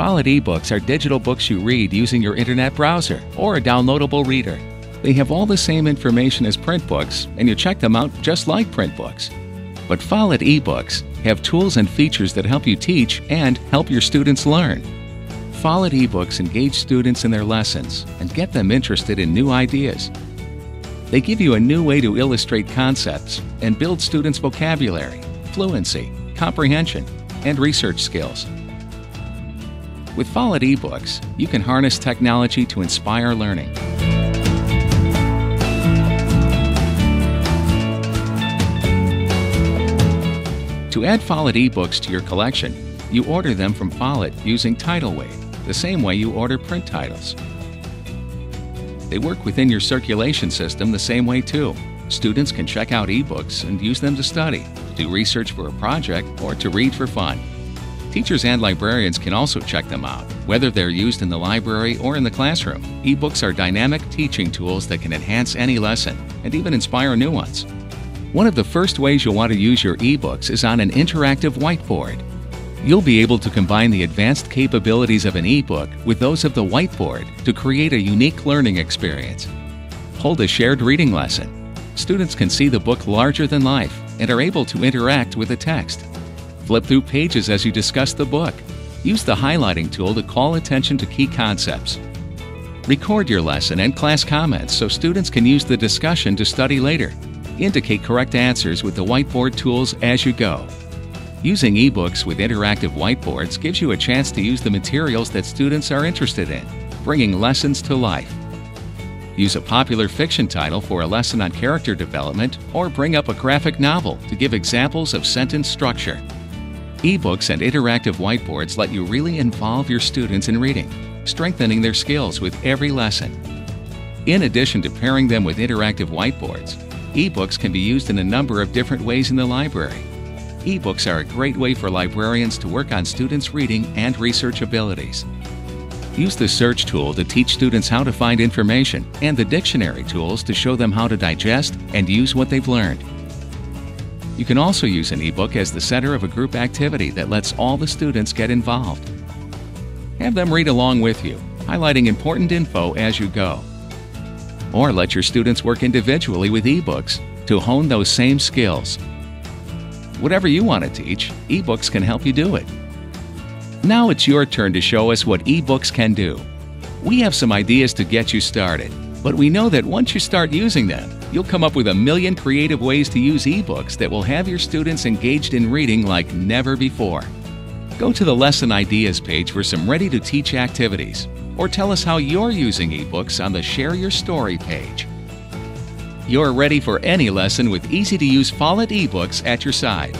Follett eBooks are digital books you read using your internet browser or a downloadable reader. They have all the same information as print books, and you check them out just like print books. But Follett eBooks have tools and features that help you teach and help your students learn. Follett eBooks engage students in their lessons and get them interested in new ideas. They give you a new way to illustrate concepts and build students' vocabulary, fluency, comprehension, and research skills. With Follett eBooks, you can harness technology to inspire learning. To add Follett eBooks to your collection, you order them from Follett using TidalWave, the same way you order print titles. They work within your circulation system the same way too. Students can check out ebooks and use them to study, do research for a project, or to read for fun. Teachers and librarians can also check them out, whether they're used in the library or in the classroom. Ebooks are dynamic teaching tools that can enhance any lesson and even inspire new ones. One of the first ways you'll want to use your ebooks is on an interactive whiteboard. You'll be able to combine the advanced capabilities of an ebook with those of the whiteboard to create a unique learning experience. Hold a shared reading lesson. Students can see the book larger than life and are able to interact with the text. Flip through pages as you discuss the book. Use the highlighting tool to call attention to key concepts. Record your lesson and class comments so students can use the discussion to study later. Indicate correct answers with the whiteboard tools as you go. Using ebooks with interactive whiteboards gives you a chance to use the materials that students are interested in, bringing lessons to life. Use a popular fiction title for a lesson on character development, or bring up a graphic novel to give examples of sentence structure. Ebooks and interactive whiteboards let you really involve your students in reading, strengthening their skills with every lesson. In addition to pairing them with interactive whiteboards, ebooks can be used in a number of different ways in the library. Ebooks are a great way for librarians to work on students' reading and research abilities. Use the search tool to teach students how to find information and the dictionary tools to show them how to digest and use what they've learned. You can also use an ebook as the center of a group activity that lets all the students get involved. Have them read along with you, highlighting important info as you go. Or let your students work individually with ebooks to hone those same skills. Whatever you want to teach, ebooks can help you do it. Now it's your turn to show us what ebooks can do. We have some ideas to get you started, but we know that once you start using them, you'll come up with a million creative ways to use ebooks that will have your students engaged in reading like never before. Go to the Lesson Ideas page for some ready-to-teach activities, or tell us how you're using ebooks on the Share Your Story page. You're ready for any lesson with easy-to-use Follett eBooks at your side.